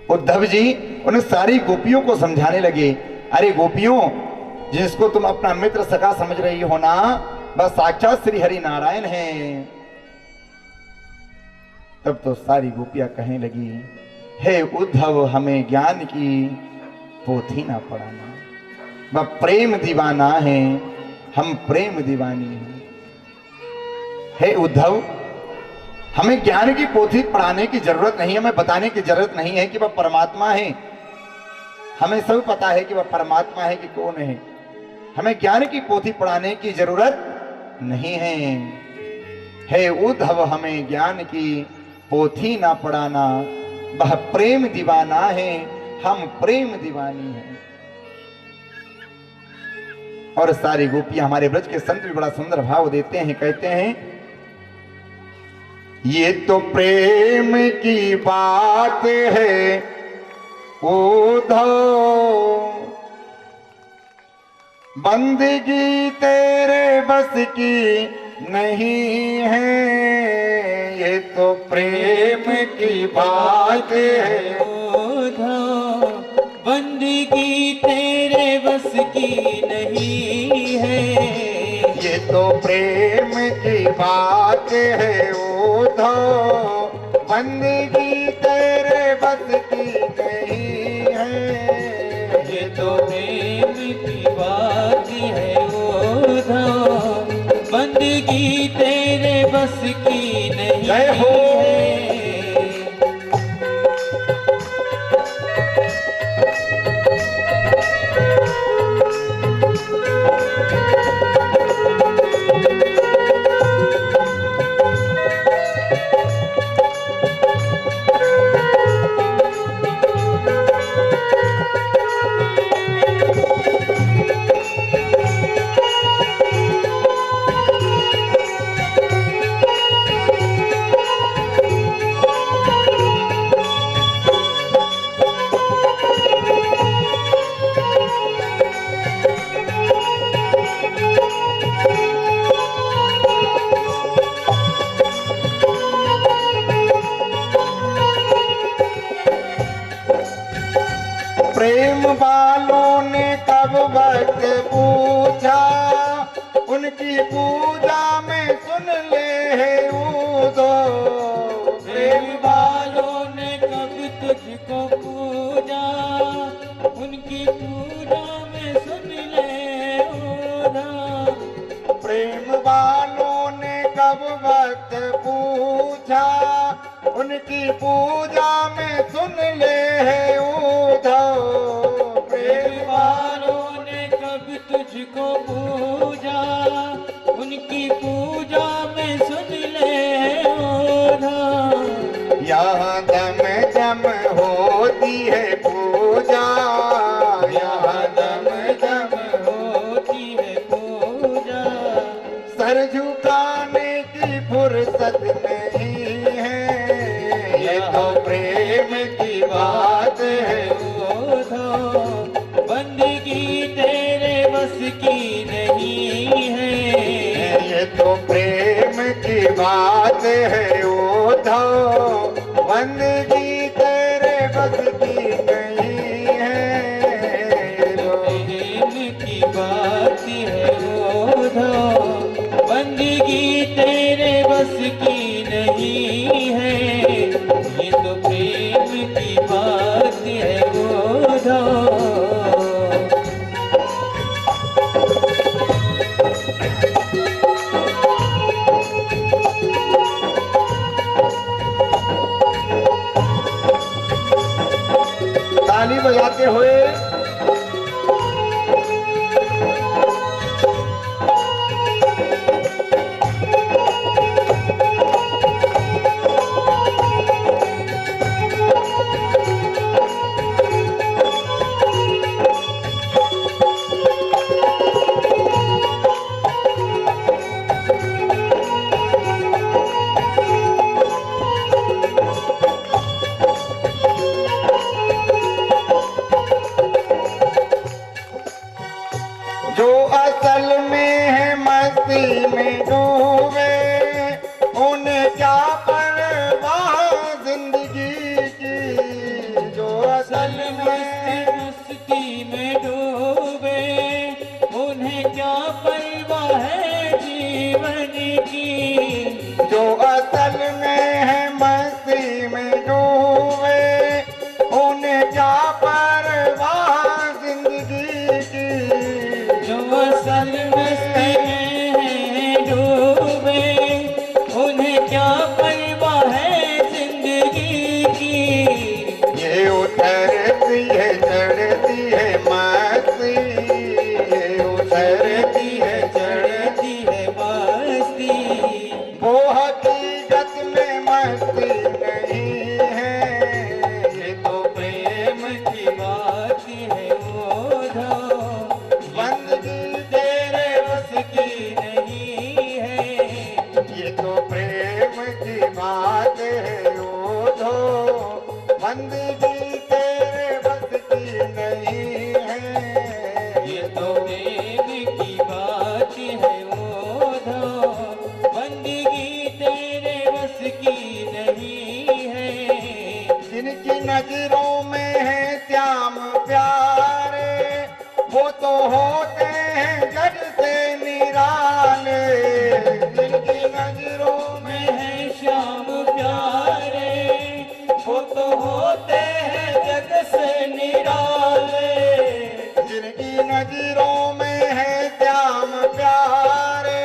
उद्धव जी उन सारी गोपियों को समझाने लगे, अरे गोपियों, जिसको तुम अपना मित्र सखा समझ रही हो ना, बस साक्षात श्री हरि नारायण हैं। तब तो सारी गोपियां कहने लगी, हे उद्धव, हमें ज्ञान की पोथी ना पढ़ाना, वह प्रेम दीवाना है, हम प्रेम दीवानी हैं। हे उद्धव, हमें ज्ञान की पोथी पढ़ाने की जरूरत नहीं है, हमें बताने की जरूरत नहीं है कि वह परमात्मा है। हमें सब पता है कि वह परमात्मा है कि कौन है। हमें ज्ञान की पोथी पढ़ाने की जरूरत नहीं है। हे उद्धव, हमें ज्ञान की पोथी ना पढ़ाना, वह प्रेम दीवाना है, हम प्रेम दीवानी हैं। और सारी गोपियां, हमारे ब्रज के संत भी बड़ा सुंदर भाव देते हैं, कहते हैं, ये तो प्रेम की बात है उद्धव, बंदगी तेरे बस की नहीं है। ये तो प्रेम की बात है उद्धव, बंदगी तेरे बस की नहीं है। ये तो प्रेम की बात है उद्धव, बंदगी तेरे बस की नहीं है। ये तो प्रेम की बात है उद्धव, बंदगी तेरे बस की नहीं जय हो। है। प्रेम वालों ने कब वक्त पूछा, उनकी पूजा में सुन ले है उद्धव। प्रेम वालों ने कब तुझको पूजा, उनकी पूजा में सुन ले उद्धव। प्रेम वालों ने कब वक्त पूछा, उनकी पूजा में सुन ले है उद्धव। प्रेम वालों ने कब तुझको पूजा, उनकी पूजा में सुन ले उद्धव। यहाँ दम दम होती है पूजा, यहाँ दम दम होती है पूजा। सर झुकाने की फुर्सत नहीं है। ये तो प्रेम की बात है उद्धव, बंदगी तेरे बस की नहीं है। ये तो प्रेम की बात है उद्धव, बंदगी तेरे बस की नहीं है। प्रेम की बात है उद्धव, बंदगी तेरे बस की नहीं है। ये तो प्रेम की बात है उद्धव। ताली बजाते हुए बंदगी तेरे बस की नहीं है। ये तो प्रेम की बात है उद्धव, बंदगी तेरे बस की नहीं है। जिनकी नजरों में है श्याम प्यारे, वो तो होते हैं जग से निराले। जिनकी नजरों में है श्याम प्यारे, वो तो होते हैं जग से निराले। जिनकी नजरों में है श्याम प्यारे,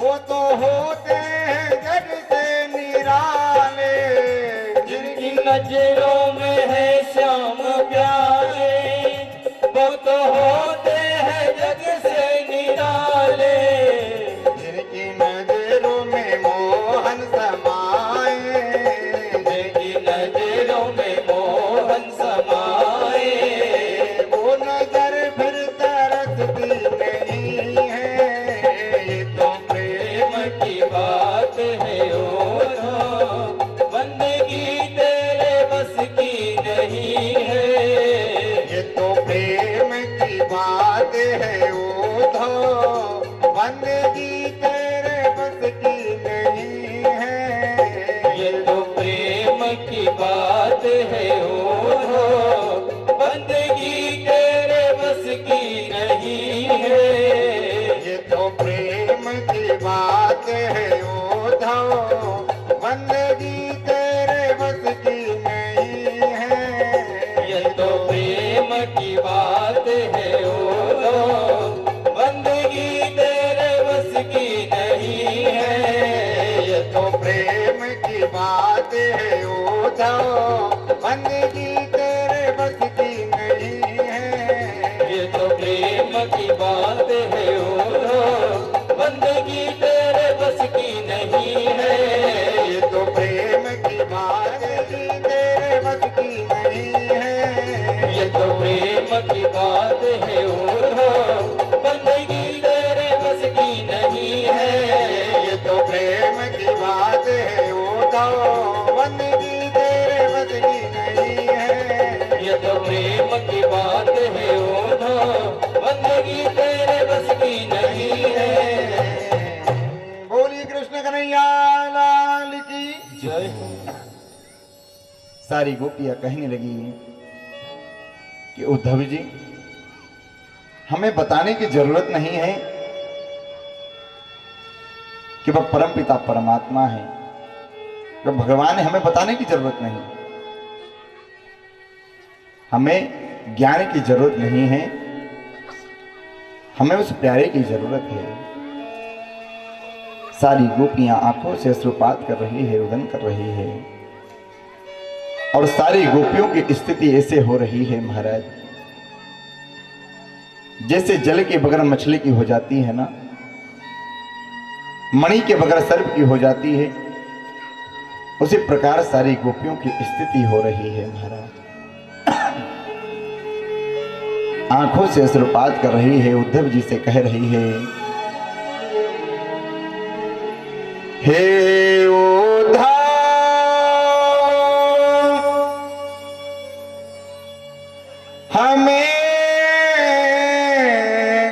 वो तो होते हैं जग से निराले। जिनकी नजरों में है श्याम प्यारे, वो तो होते हैं जग से निराले। जिनकी नजरों में मोहन समाए, जिनकी नजरों में मोहन समाए, वो नजर फिर तरसती नहीं है। ये तो प्रेम प्रेम की बात है उद्धव, बंदगी तेरे बस की नहीं है। ये तो प्रेम की बात है उद्धव, बंदगी तेरे बस की नहीं है। ये तो प्रेम की बात है उद्धव, बंदगी तेरे बस की नहीं है। ये तो प्रेम की बात है उद्धव, बंदगी तेरे बस की नहीं है। ये तो प्रेम की बात है उद्धव, बंदगी तेरे बस की नहीं है। ये तो प्रेम की बात है उद्धव, बंदगी तेरे बस की नहीं है। ये तो प्रेम की बात है उद्धव, बंदगी तेरे बस की नहीं है। ये तो प्रेम की बात है तेरे बस की नहीं है। ये तो प्रेम की बात है उद्धव, बंदगी तेरे बस की नहीं है। ये तो प्रेम की बात है उद्धव, बंदगी तेरे बस की नहीं है। ये तो प्रेम की बात है उद्धव, बंदगी तेरे बस की नहीं है। बोली कृष्ण कन्हैया लाल की जय। सारी गोपियां कहने लगी कि उद्धव जी, हमें बताने की जरूरत नहीं है कि वह परमपिता परमात्मा है, वह भगवान है। हमें बताने की जरूरत नहीं, हमें ज्ञान की जरूरत नहीं है, हमें उस प्यारे की जरूरत है। सारी गोपियां आंखों से अश्रुपात कर रही है, रुदन कर रही है, और सारी गोपियों की स्थिति ऐसे हो रही है महाराज, जैसे जल के बगैर मछली की हो जाती है ना, मणि के बगैर सर्प की हो जाती है, उसी प्रकार सारी गोपियों की स्थिति हो रही है महाराज। आंखों से अश्रुपात कर रही है, उद्धव जी से कह रही है, हे उद्धव, हमें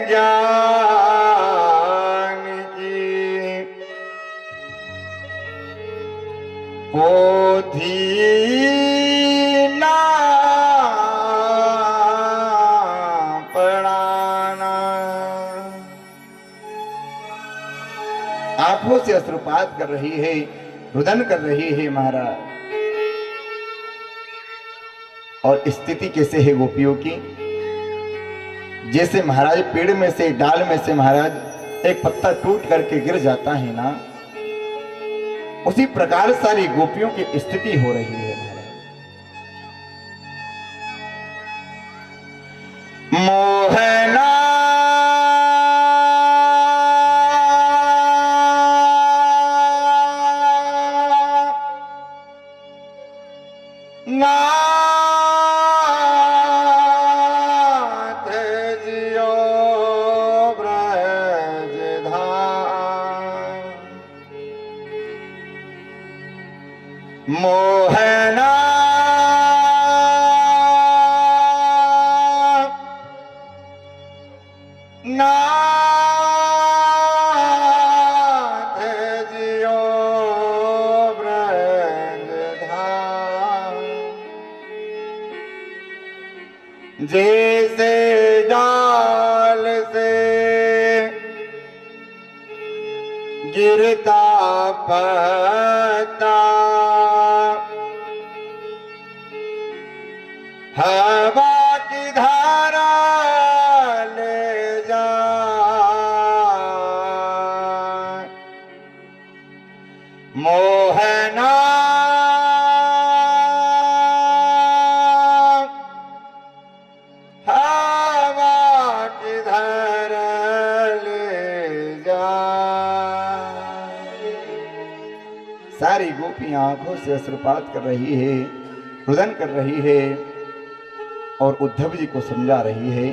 ज्ञान की पोथी ना पढ़ाना। आंखों से अश्रुपात कर रही है, रुदन कर रही है महाराज। और स्थिति कैसे है गोपियों की, जैसे महाराज पेड़ में से, डाल में से महाराज एक पत्ता टूट करके गिर जाता है ना, उसी प्रकार सारी गोपियों की स्थिति हो रही है महाराज। मोहना नाथ जियो ब्रजधाम, मोहना जैसे जाल से गिरता पत्ता, हवा की धारा ले जा, मोहना हवा की धारा ले जा। सारी गोपियां आंखों से अश्रुपात कर रही है, रुदन कर रही है और उद्धव जी को समझा रही है,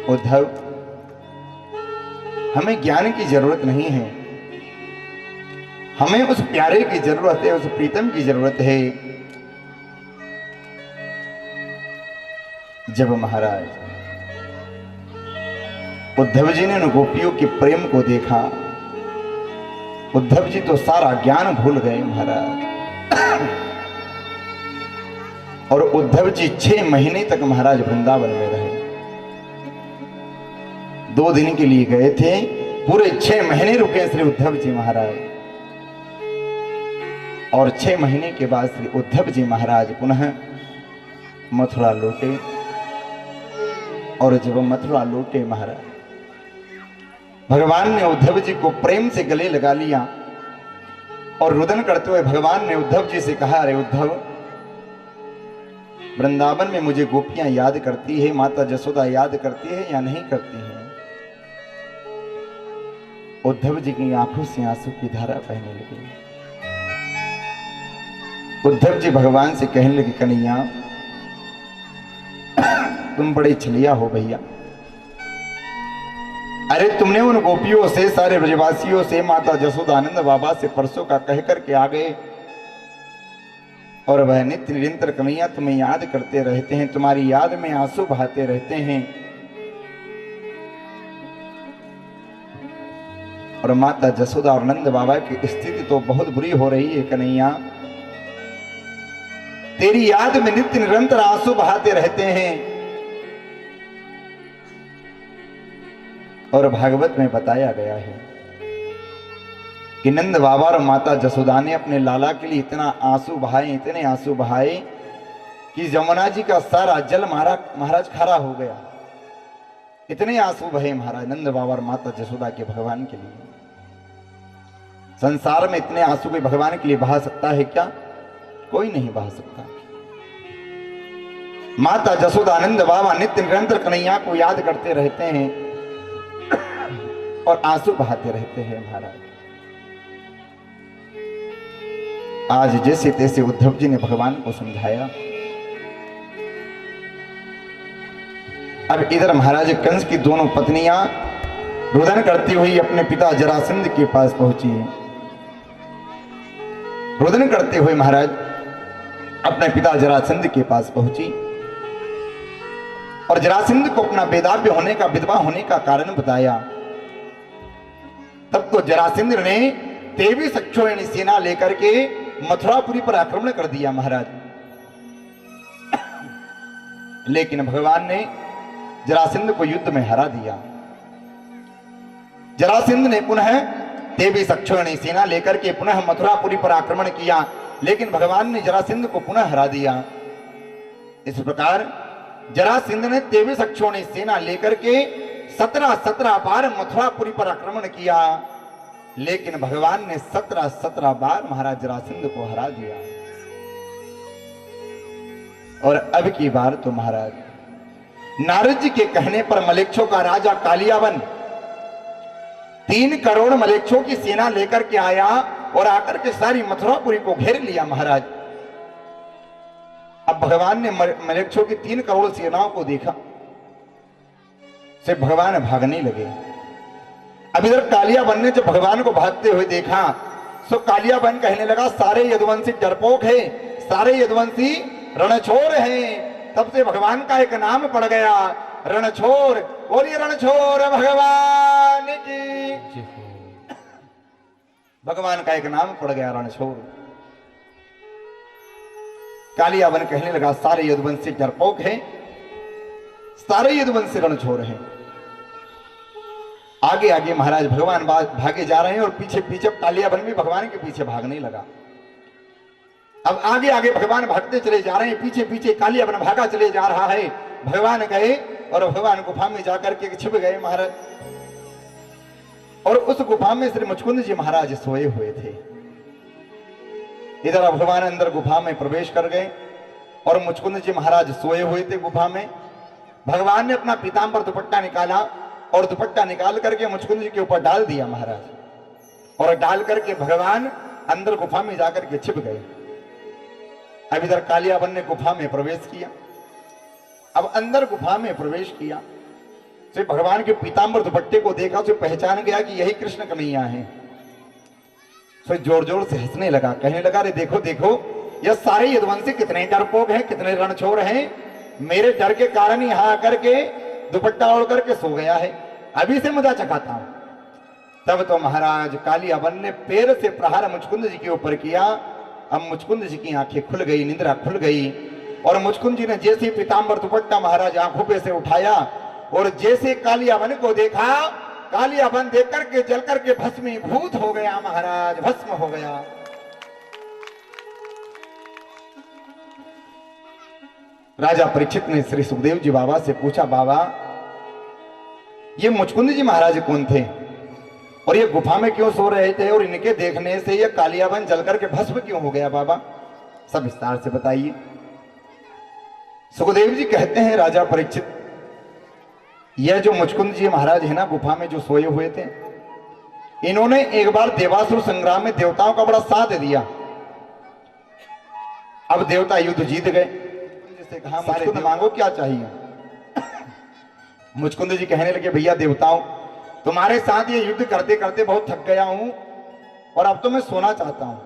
उद्धव हमें ज्ञान की जरूरत नहीं है, हमें उस प्यारे की जरूरत है, उस प्रीतम की जरूरत है। जब महाराज उद्धव जी ने उन गोपियों के प्रेम को देखा, उद्धव जी तो सारा ज्ञान भूल गए महाराज। और उद्धव जी 6 महीने तक महाराज वृंदावन में रहे। 2 दिन के लिए गए थे, पूरे 6 महीने रुके श्री उद्धव जी महाराज। और 6 महीने के बाद श्री उद्धव जी महाराज पुनः मथुरा लौटे। और जब मथुरा लौटे महाराज, भगवान ने उद्धव जी को प्रेम से गले लगा लिया और रुदन करते हुए भगवान ने उद्धव जी से कहा, अरे उद्धव, वृंदावन में मुझे गोपियां याद करती है, माता जसोदा याद करती है या नहीं करती है? उद्धव जी की आंखों से आंसू की धारा बहने लगी। उद्धव जी भगवान से कहने लगे, कन्हैया तुम बड़े छलिया हो भैया। अरे तुमने उन गोपियों से, सारे ब्रजवासियों से, माता जसोदानंद बाबा से परसों का कह करके आ गए और वह नित्य निरंतर कन्हैया तुम्हें याद करते रहते हैं, तुम्हारी याद में आंसू बहाते रहते हैं। और माता जसोदा और नंद बाबा की स्थिति तो बहुत बुरी हो रही है कन्हैया, तेरी याद में नित्य निरंतर आंसू बहाते रहते हैं। और भागवत में बताया गया है कि नंद बाबा और माता जसोदा ने अपने लाला के लिए इतना आंसू बहाए, इतने आंसू बहाए कि जमुना जी का सारा जल महाराज खारा हो गया। इतने आंसू बहे महाराज नंद बाबा और माता जसोदा के भगवान के लिए। संसार में इतने आंसू कोई भगवान के लिए बहा सकता है क्या? कोई नहीं बहा सकता। माता जसोदा नंद बाबा नित्य निरंतर कन्हैया को याद करते रहते हैं और आंसू बहाते रहते हैं महाराज। आज जैसे तैसे उद्धव जी ने भगवान को समझाया। अब इधर महाराज कंस की दोनों पत्नियां रुदन करती हुई अपने पिता जरासंध के पास पहुंची। रुदन करते हुए महाराज अपने पिता जरासंध के पास पहुंची और जरासंध को अपना वेदाव्य होने का, विधवा होने का कारण बताया। तब तो जरासंध ने 23 अक्षौहिणी सेना लेकर के मथुरापुरी पर आक्रमण कर दिया महाराज। लेकिन भगवान ने जरासंध को युद्ध में हरा दिया। जरासंध ने पुनः 23 अक्षौहिणी सेना लेकर के पुनः मथुरापुरी पर आक्रमण किया, लेकिन भगवान ने जरासंध को पुनः हरा दिया। इस प्रकार जरासंध ने 23 अक्षौहिणी सेना लेकर के 17 बार मथुरापुरी पर आक्रमण किया, लेकिन भगवान ने 17 बार महाराज जरासंध को हरा दिया। और अब की बार तो महाराज नारद जी के कहने पर मलेच्छों का राजा कालियावन 3 करोड़ मलेच्छों की सेना लेकर के आया और आकर के सारी मथुरापुरी को घेर लिया महाराज। अब भगवान ने मलेच्छों की 3 करोड़ सेनाओं को देखा, से भगवान भागने लगे। अब इधर कालियावन ने जब भगवान को भागते हुए देखा तो कालियावन कहने लगा, सारे यदुवंशी डरपोक है, सारे यदुवंशी रणछोर हैं। तब से भगवान का एक नाम पड़ गया, रणछोर। बोलिए रणछोर भगवान की। भगवान का एक नाम पड़ गया रणछोर। कालियावन कहने लगा, सारे यदुवंशी डरपोक हैं, सारे यदुवंश से रणछोड़ हैं। आगे आगे महाराज भगवान भागे जा रहे हैं और पीछे पीछे कालियाबन भी भगवान के पीछे भागने लगा। अब आगे आगे भगवान भागते चले जा रहे हैं, पीछे पीछे कालियाबन भागा चले जा रहा है। भगवान गए और भगवान गुफा में जाकर के छिप गए महाराज। और उस गुफा में श्री मुचकुंद जी महाराज सोए हुए थे। इधर भगवान अंदर गुफा में प्रवेश कर गए और मुचकुंद जी महाराज सोए हुए थे गुफा में। भगवान ने अपना पीतांबर दुपट्टा निकाला और दुपट्टा निकाल करके मुचकुंद जी के ऊपर डाल दिया महाराज। और डाल करके भगवान अंदर गुफा में जाकर के छिप गए। अब इधर कालियाबन ने गुफा में प्रवेश किया। अब अंदर गुफा में प्रवेश किया तो भगवान के पीतांबर दुपट्टे को देखा तो पहचान गया कि यही कृष्ण कन्हैया हैं। तो जोर जोर से हंसने लगा, कहने लगा, अरे देखो देखो, यह सारे यदुवंशी कितने डरपोक हैं, कितने रणछोड़ हैं। मेरे डर के कारण यहाँ आकर के दुपट्टा ओढ़ करके सो गया है, अभी से मजा चखाता हूं। तब तो महाराज कालियाबन ने पैर से प्रहार मुचकुंद जी के ऊपर किया। अब मुचकुंद जी की आंखें खुल गई, निद्रा खुल गई। और मुचकुंद जी ने जैसे पीतांबर दुपट्टा महाराज आंखों पे से उठाया और जैसे कालियाबन को देखा, कालियाबन देख करके जल करके भस्मीभूत हो गया महाराज, भस्म हो गया। राजा परीक्षित ने श्री सुखदेव जी बाबा से पूछा, बाबा ये मुचकुंद जी महाराज कौन थे और ये गुफा में क्यों सो रहे थे और इनके देखने से ये कालियाबन जल करके भस्म क्यों हो गया बाबा, सब विस्तार से बताइए। सुखदेव जी कहते हैं, राजा परीक्षित, यह जो मुचकुंद जी महाराज है ना गुफा में जो सोए हुए थे, इन्होंने एक बार देवासुर संग्राम में देवताओं का बड़ा साथ दिया। अब देवता युद्ध जीत गए। जिससे कहा, मुचकुंद मांगो क्या चाहिए। मुचकुंद जी कहने लगे, भैया देवताओं, तुम्हारे साथ ये युद्ध करते करते बहुत थक गया हूं और अब तो मैं सोना चाहता हूं,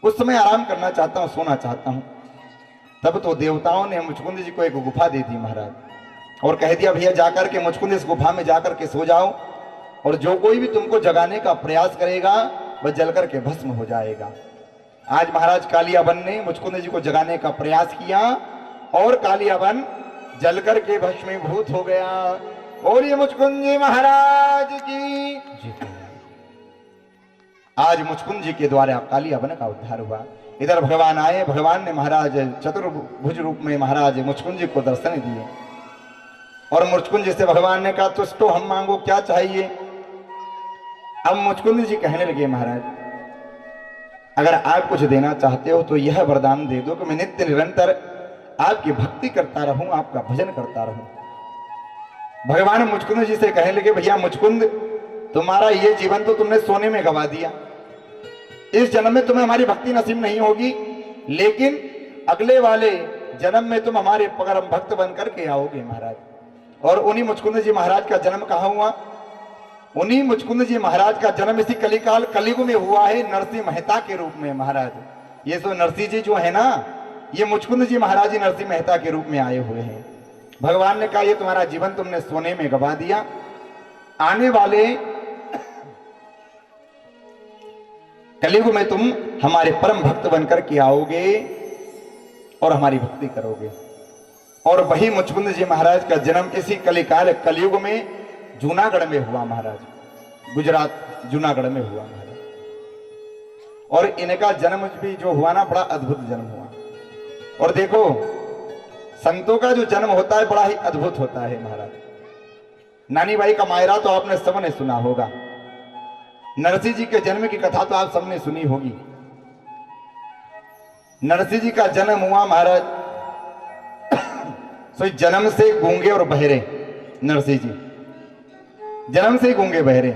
कुछ समय आराम करना चाहता हूं, सोना चाहता हूं। तब तो देवताओं ने मुचकुंद जी को एक गुफा दे दी महाराज और कह दिया, भैया जाकर के मुचकुंद इस गुफा में जाकर के सो जाओ और जो कोई भी तुमको जगाने का प्रयास करेगा वह जल करके भस्म हो जाएगा। आज महाराज कालियाबन ने मुचकुंद जी को जगाने का प्रयास किया और कालियाबन जल करके भस्मीभूत हो गया। और ये मुचकुंद जी महाराज की आज मुचकुंद जी के द्वारा कालियाबन का उद्धार हुआ। इधर भगवान आए, भगवान ने महाराज चतुर्भुज रूप में महाराज मुचकुंद जी को दर्शन दिए और मुचकुंद जी से भगवान ने कहा, तुझको हम मांगो क्या चाहिए। अब मुचकुंद जी कहने लगे, महाराज अगर आप कुछ देना चाहते हो तो यह वरदान दे दो कि मैं नित्य निरंतर आपकी भक्ति करता रहूं, आपका भजन करता रहूं। भगवान मुचकुंद जी से कहने लगे, भैया मुचकुंद, तुम्हारा ये जीवन तो तुमने सोने में गवा दिया, इस जन्म में तुम्हें हमारी भक्ति नसीब नहीं होगी, लेकिन अगले वाले जन्म में तुम हमारे परम भक्त बन करके आओगे महाराज। और उन्हीं मुचकुंद जी महाराज का जन्म कहाँ हुआ, उन्हीं मुचकुंद जी महाराज का जन्म इसी कलिकाल कलयुग में हुआ है, नरसिंह मेहता के रूप में महाराज। ये तो नरसिंह जी जो है ना, ये मुचकुंद जी महाराज ही नरसिंह मेहता के रूप में आए हुए हैं। भगवान ने कहा, ये तुम्हारा जीवन तुमने सोने में गवा दिया, आने वाले कलयुग में तुम हमारे परम भक्त बनकर के आओगे और हमारी भक्ति करोगे। और वही मुचकुंद जी महाराज का जन्म इसी कलिकाल कलयुग में जूनागढ़ में हुआ महाराज, गुजरात जूनागढ़ में हुआ महाराज। और इनका जन्म भी जो हुआ ना, बड़ा अद्भुत जन्म हुआ। और देखो, संतों का जो जन्म होता है बड़ा ही अद्भुत होता है महाराज। नानी बाई का मायरा तो आपने सबने सुना होगा, नरसिंह जी के जन्म की कथा तो आप सबने सुनी होगी। नरसिंह जी का जन्म हुआ महाराज, तो जन्म से गूंगे और बहरे, नरसिंह जी जन्म से गूंगे बहरे।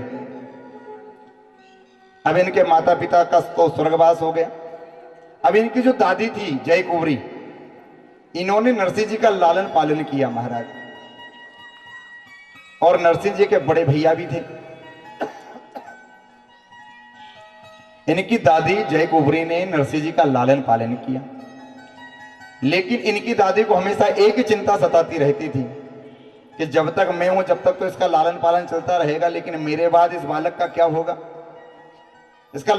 अब इनके माता पिता का तो स्वर्गवास हो गया। अब इनकी जो दादी थी जय कुंवरी, इन्होंने नरसिंह जी का लालन पालन किया महाराज। और नरसिंह जी के बड़े भैया भी थे। इनकी दादी जय कुंवरी ने नरसिंह जी का लालन पालन किया, लेकिन इनकी दादी को हमेशा एक ही चिंता सताती रहती थी कि जब तक मैं हूं जब तक तो इसका लालन पालन चलता रहेगा, लेकिन मेरे बाद इस बालक का क्या होगा, इसका